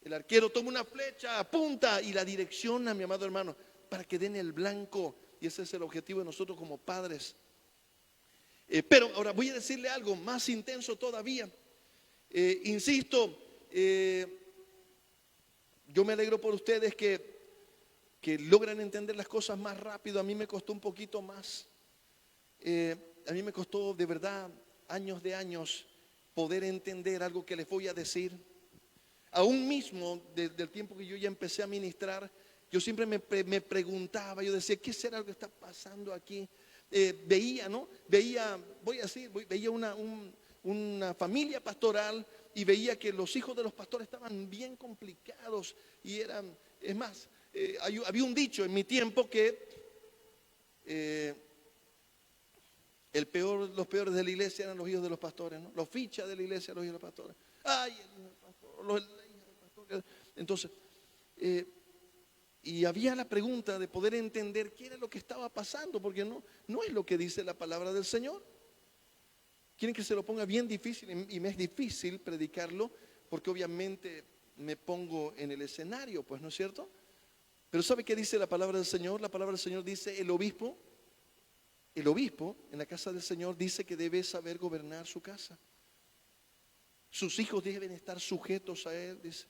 El arquero toma una flecha, apunta y la direcciona, mi amado hermano, para que den el blanco. Y ese es el objetivo de nosotros como padres. Pero ahora voy a decirle algo más intenso todavía. Insisto, yo me alegro por ustedes que logran entender las cosas más rápido. A mí me costó un poquito más. A mí me costó de verdad años de años poder entender algo que les voy a decir. Aún mismo, desde el tiempo que yo ya empecé a ministrar, yo siempre me preguntaba, yo decía, ¿qué será lo que está pasando aquí? Veía, ¿no? Veía una familia pastoral y veía que los hijos de los pastores estaban bien complicados y eran, es más, había un dicho en mi tiempo que los peores de la iglesia eran los hijos de los pastores, ¿no? Los fichas de la iglesia eran los hijos de los pastores. Ay, el hijo del pastor, la hija del pastor. Entonces, y había la pregunta de poder entender qué era lo que estaba pasando, porque no es lo que dice la palabra del Señor. Quieren que se lo ponga bien difícil, y me es difícil predicarlo, porque obviamente me pongo en el escenario, pues, ¿no es cierto? Pero ¿sabe qué dice la palabra del Señor? La palabra del Señor dice, el obispo en la casa del Señor dice que debe saber gobernar su casa. Sus hijos deben estar sujetos a él, dice.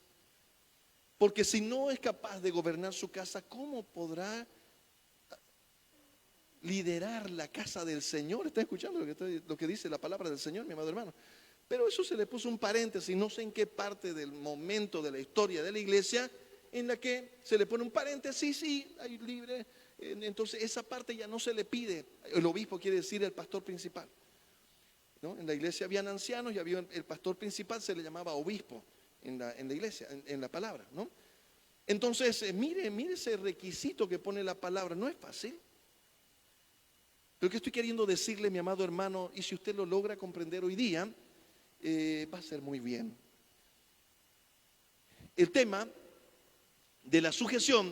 Porque si no es capaz de gobernar su casa, ¿cómo podrá liderar la casa del Señor? ¿Está escuchando lo que dice la palabra del Señor, mi amado hermano? Pero eso se le puso un paréntesis, no sé en qué parte del momento de la historia de la iglesia en la que se le pone un paréntesis, sí, hay libre. Entonces esa parte ya no se le pide. El obispo quiere decir el pastor principal, ¿no? En la iglesia habían ancianos y había el pastor principal, se le llamaba obispo en la iglesia, en la palabra, ¿no? Entonces, mire ese requisito que pone la palabra, no es fácil. Pero ¿qué estoy queriendo decirle, mi amado hermano? Y si usted lo logra comprender hoy día, va a ser muy bien. El tema de la sujeción,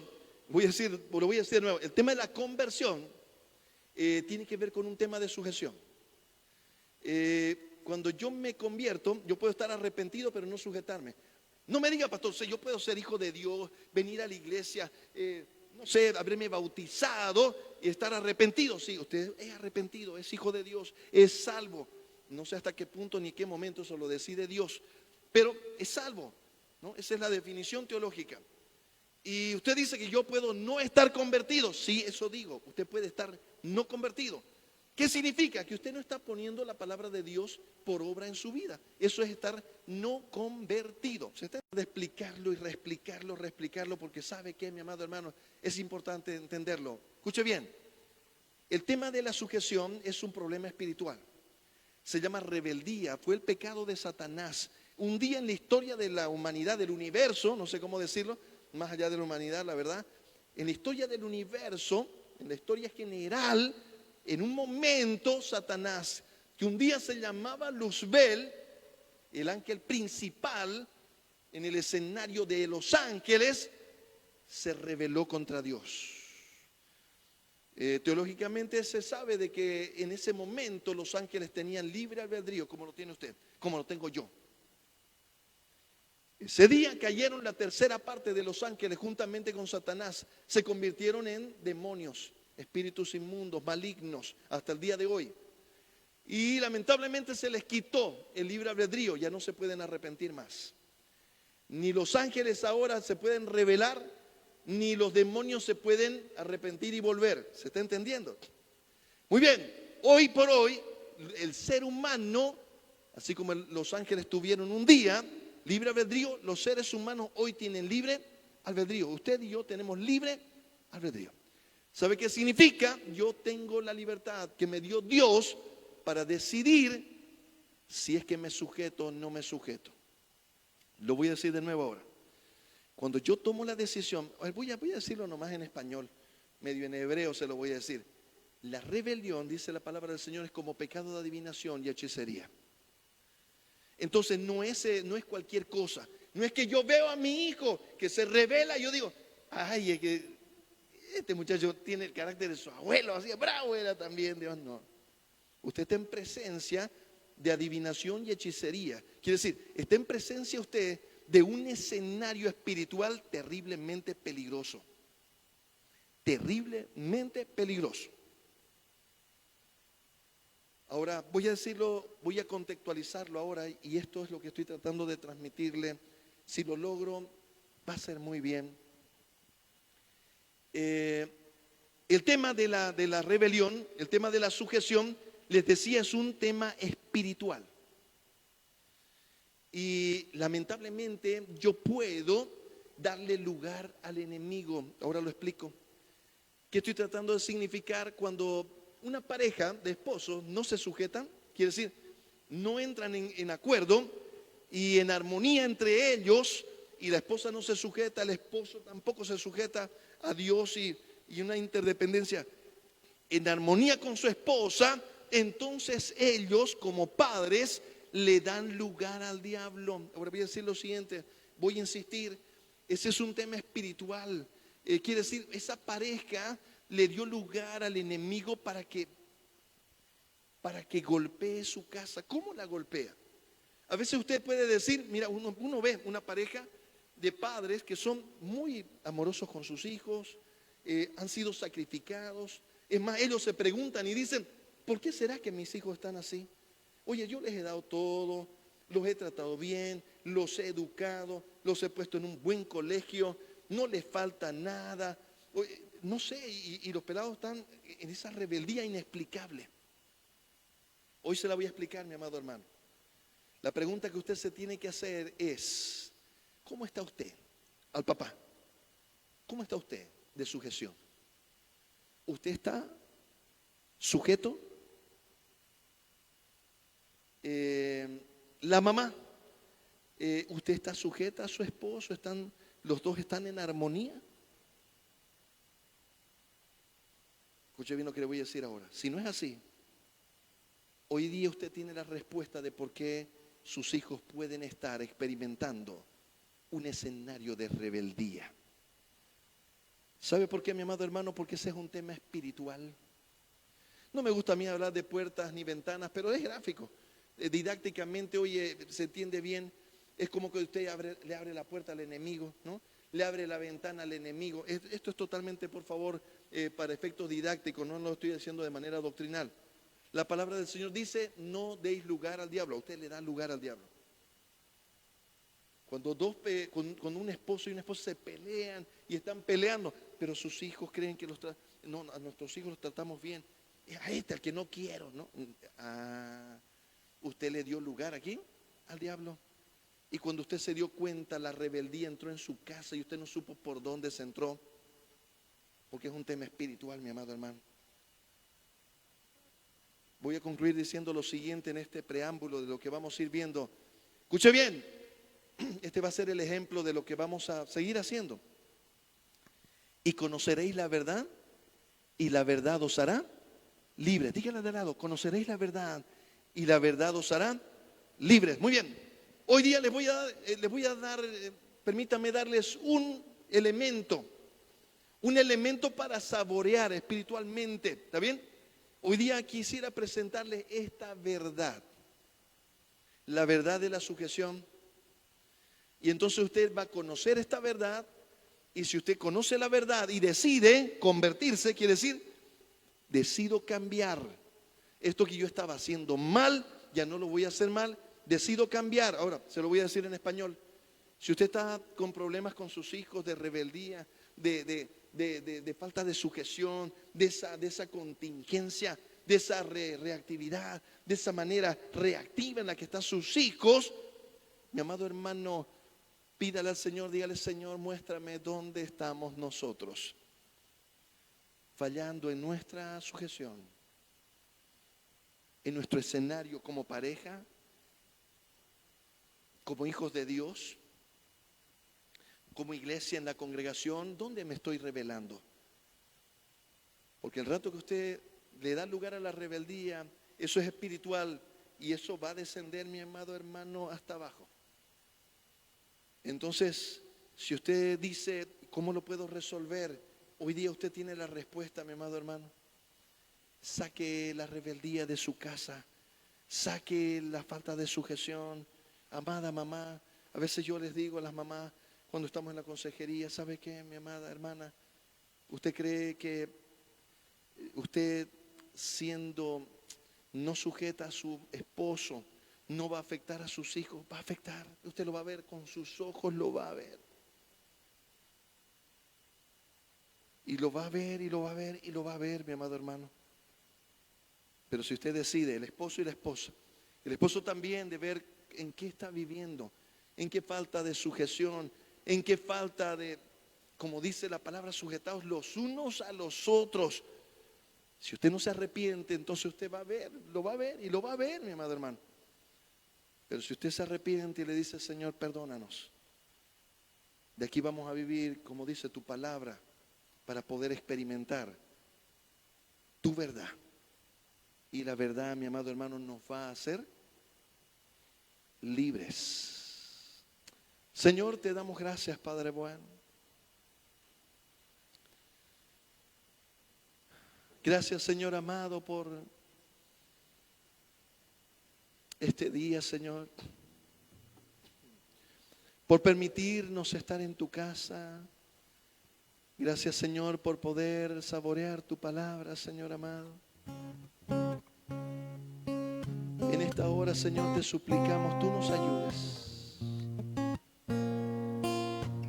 lo voy a decir de nuevo, el tema de la conversión tiene que ver con un tema de sujeción. Cuando yo me convierto, yo puedo estar arrepentido, pero no sujetarme. No me diga, pastor, yo puedo ser hijo de Dios, venir a la iglesia, no sé, haberme bautizado y estar arrepentido. Sí, usted es arrepentido, es hijo de Dios, es salvo. No sé hasta qué punto ni qué momento eso lo decide Dios, pero es salvo, ¿no? Esa es la definición teológica. Y usted dice que yo puedo no estar convertido. Sí, eso digo, usted puede estar no convertido. ¿Qué significa? Que usted no está poniendo la palabra de Dios por obra en su vida. Eso es estar no convertido. Se trata de explicarlo y reexplicarlo, porque sabe que, mi amado hermano, es importante entenderlo. Escuche bien, el tema de la sujeción es un problema espiritual. Se llama rebeldía, fue el pecado de Satanás. Un día en la historia de la humanidad, del universo, no sé cómo decirlo, más allá de la humanidad, la verdad, en la historia del universo, en la historia general, en un momento Satanás, que un día se llamaba Luzbel, el ángel principal en el escenario de los ángeles, se rebeló contra Dios. Teológicamente se sabe de que en ese momento los ángeles tenían libre albedrío, como lo tiene usted, como lo tengo yo. Ese día cayeron la tercera parte de los ángeles juntamente con Satanás. Se convirtieron en demonios, espíritus inmundos, malignos, hasta el día de hoy. Y lamentablemente se les quitó el libre albedrío, ya no se pueden arrepentir más. Ni los ángeles ahora se pueden rebelar, ni los demonios se pueden arrepentir y volver. ¿Se está entendiendo? Muy bien, hoy por hoy, el ser humano, así como los ángeles tuvieron un día libre albedrío, los seres humanos hoy tienen libre albedrío. Usted y yo tenemos libre albedrío. ¿Sabe qué significa? Yo tengo la libertad que me dio Dios para decidir si es que me sujeto o no me sujeto. Lo voy a decir de nuevo ahora. Cuando yo tomo la decisión, voy a decirlo nomás en español, medio en hebreo se lo voy a decir. La rebelión, dice la palabra del Señor, es como pecado de adivinación y hechicería. Entonces no es cualquier cosa. No es que yo veo a mi hijo que se rebela y yo digo, ay, es que este muchacho tiene el carácter de su abuelo, así bravo era también. Dios, no. Usted está en presencia de adivinación y hechicería. Quiere decir, está en presencia usted de un escenario espiritual terriblemente peligroso. Terriblemente peligroso. Ahora voy a decirlo, voy a contextualizarlo ahora, y esto es lo que estoy tratando de transmitirle. Si lo logro, va a ser muy bien. El tema de la rebelión, el tema de la sujeción, les decía, es un tema espiritual. Y lamentablemente yo puedo darle lugar al enemigo. Ahora lo explico. ¿Qué estoy tratando de significar cuando una pareja de esposos no se sujetan? Quiere decir, no entran en acuerdo y en armonía entre ellos, y la esposa no se sujeta, el esposo tampoco se sujeta a Dios, y una interdependencia en armonía con su esposa. Entonces ellos como padres le dan lugar al diablo. Ahora voy a decir lo siguiente, voy a insistir, ese es un tema espiritual. Quiere decir, esa pareja le dio lugar al enemigo para que golpee su casa. ¿Cómo la golpea? A veces usted puede decir, mira, uno ve una pareja de padres que son muy amorosos con sus hijos, han sido sacrificados. Es más, ellos se preguntan y dicen, ¿por qué será que mis hijos están así? Oye, yo les he dado todo, los he tratado bien, los he educado, los he puesto en un buen colegio, no les falta nada. Oye, no sé, y los pelados están en esa rebeldía inexplicable. Hoy se la voy a explicar, mi amado hermano. La pregunta que usted se tiene que hacer es, ¿cómo está usted al papá? ¿Cómo está usted de sujeción? ¿Usted está sujeto? La mamá, ¿usted está sujeta a su esposo? ¿Los dos están en armonía? Escuche bien lo que le voy a decir ahora. Si no es así, hoy día usted tiene la respuesta de por qué sus hijos pueden estar experimentando un escenario de rebeldía. ¿Sabe por qué, mi amado hermano? Porque ese es un tema espiritual. No me gusta a mí hablar de puertas ni ventanas, pero es gráfico. Didácticamente, oye, se entiende bien. Es como que usted le abre la puerta al enemigo, ¿no? Le abre la ventana al enemigo. Esto es totalmente, por favor, para efectos didácticos, no lo estoy diciendo de manera doctrinal. La palabra del Señor dice, no deis lugar al diablo. A usted le da lugar al diablo. Cuando un esposo y una esposa se pelean y están peleando, pero sus hijos creen que no, a nuestros hijos los tratamos bien. A al que no quiero, ¿no? Usted le dio lugar aquí al diablo. Y cuando usted se dio cuenta, la rebeldía entró en su casa y usted no supo por dónde se entró. Porque es un tema espiritual, mi amado hermano. Voy a concluir diciendo lo siguiente en este preámbulo de lo que vamos a ir viendo. Escuche bien, este va a ser el ejemplo de lo que vamos a seguir haciendo. Y conoceréis la verdad, y la verdad os hará libres. Dígale de lado, conoceréis la verdad, y la verdad os hará libres. Muy bien, hoy día les voy a dar, permítanme darles un elemento para saborear espiritualmente. ¿Está bien? Hoy día quisiera presentarles esta verdad. La verdad de la sujeción, Y entonces usted va a conocer esta verdad. Y si usted conoce la verdad y decide convertirse, quiere decir, decido cambiar. Esto que yo estaba haciendo mal, ya no lo voy a hacer mal. Decido cambiar. Ahora, se lo voy a decir en español. Si usted está con problemas con sus hijos, de rebeldía, de falta de sujeción, de esa contingencia, de esa reactividad, de esa manera reactiva en la que están sus hijos, mi amado hermano, pídale al Señor, dígale: Señor, muéstrame dónde estamos nosotros fallando en nuestra sujeción, en nuestro escenario como pareja, como hijos de Dios, como iglesia en la congregación. ¿Dónde me estoy rebelando? Porque el rato que usted le da lugar a la rebeldía, eso es espiritual y eso va a descender, mi amado hermano, hasta abajo. Entonces, si usted dice: ¿cómo lo puedo resolver? Hoy día usted tiene la respuesta, mi amado hermano. Saque la rebeldía de su casa, saque la falta de sujeción. Amada mamá, a veces yo les digo a las mamás cuando estamos en la consejería: ¿sabe qué, mi amada hermana? ¿Usted cree que usted, siendo no sujeta a su esposo, no va a afectar a sus hijos? Va a afectar. Usted lo va a ver con sus ojos, lo va a ver. Y lo va a ver, y lo va a ver, y lo va a ver, mi amado hermano. Pero si usted decide, el esposo y la esposa, el esposo también, de ver en qué está viviendo, en qué falta de sujeción, en qué falta de, como dice la palabra, sujetados los unos a los otros. Si usted no se arrepiente, entonces usted va a ver, lo va a ver y lo va a ver, mi amado hermano. Pero si usted se arrepiente y le dice: Señor, perdónanos, de aquí vamos a vivir, como dice tu palabra, para poder experimentar tu verdad. Y la verdad, mi amado hermano, nos va a hacer libres. Señor, te damos gracias, Padre bueno. Gracias, Señor amado, por este día, Señor, por permitirnos estar en tu casa. Gracias, Señor, por poder saborear tu palabra, Señor amado. En esta hora, Señor, te suplicamos, tú nos ayudes.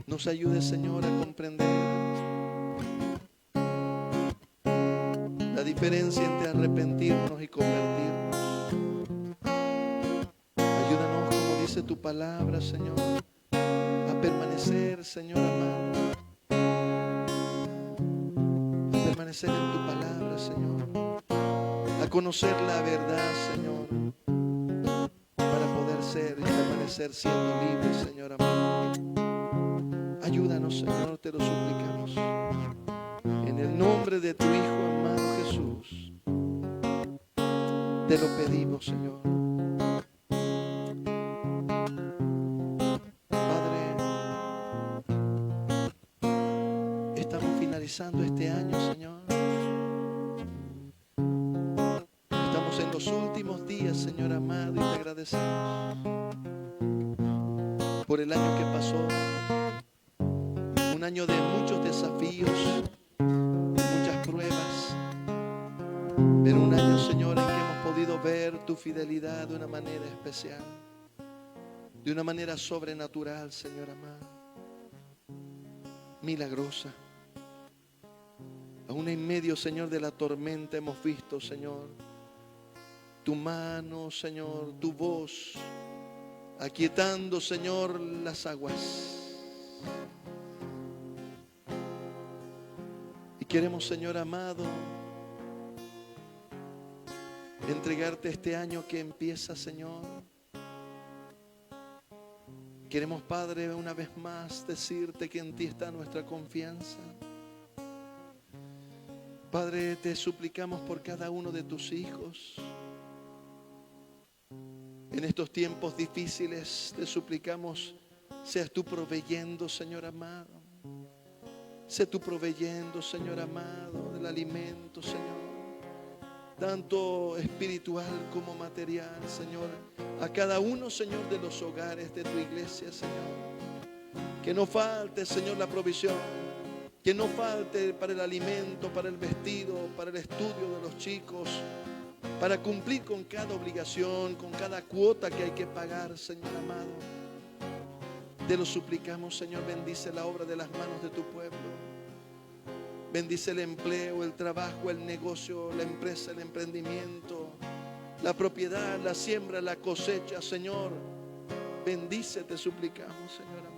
Nos ayudes, Señor, a comprender la diferencia entre arrepentirnos y convertirnos. Ayúdanos, como dice tu palabra, Señor, a permanecer, Señor amado, a permanecer en tu palabra, Señor, a conocer la verdad, Señor, para poder ser y permanecer siendo libres, Señor amado. Ayúdanos, Señor, te lo suplicamos. En el nombre de tu Hijo amado Jesús, te lo pedimos, Señor. Padre, estamos finalizando este año, Señor. Estamos en los últimos días, Señor amado, y te agradecemos por el año que pasó. Un año de muchos desafíos, muchas pruebas, pero un año, Señor, en que hemos podido ver tu fidelidad de una manera especial, de una manera sobrenatural, Señor amado, milagrosa. Aún en medio, Señor, de la tormenta hemos visto, Señor, tu mano, Señor, tu voz, aquietando, Señor, las aguas. Y queremos, Señor amado, entregarte este año que empieza, Señor. Queremos, Padre, una vez más decirte que en ti está nuestra confianza. Padre, te suplicamos por cada uno de tus hijos. En estos tiempos difíciles te suplicamos, seas tú proveyendo, Señor amado. Sé tú proveyendo, Señor amado, del alimento, Señor, tanto espiritual como material, Señor, a cada uno, Señor, de los hogares de tu iglesia, Señor. Que no falte, Señor, la provisión. Que no falte para el alimento, para el vestido, para el estudio de los chicos, para cumplir con cada obligación, con cada cuota que hay que pagar, Señor amado. Te lo suplicamos, Señor, bendice la obra de las manos de tu pueblo. Bendice el empleo, el trabajo, el negocio, la empresa, el emprendimiento, la propiedad, la siembra, la cosecha, Señor. Bendice, te suplicamos, Señor amado.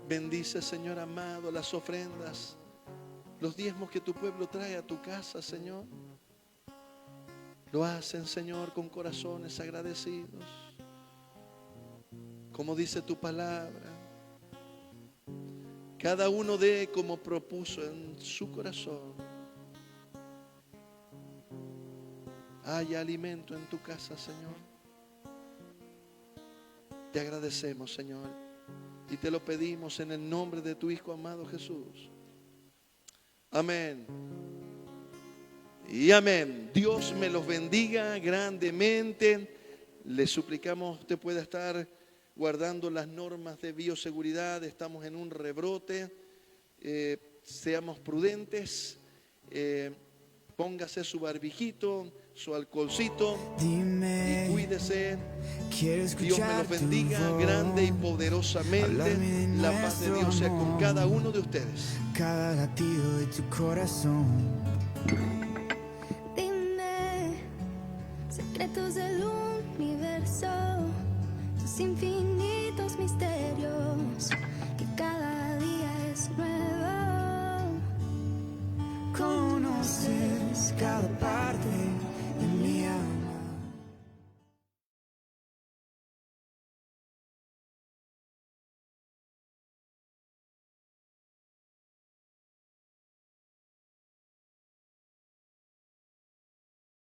Bendice, Señor amado, las ofrendas, los diezmos que tu pueblo trae a tu casa, Señor. Lo hacen, Señor, con corazones agradecidos. Como dice tu palabra, cada uno dé como propuso en su corazón. Haya alimento en tu casa, Señor. Te agradecemos, Señor. Y te lo pedimos en el nombre de tu Hijo amado Jesús. Amén. Y amén. Dios me los bendiga grandemente. Le suplicamos usted pueda estar guardando las normas de bioseguridad. Estamos en un rebrote. Seamos prudentes. Póngase su barbijito, su alcoholcito. Y cuídese. Dios me los bendiga grande y poderosamente. La paz de Dios sea con cada uno de ustedes. Cada latido de tu corazón. Dime secretos del universo, tus infinitos misterios, que cada día es nuevo. Conoces cada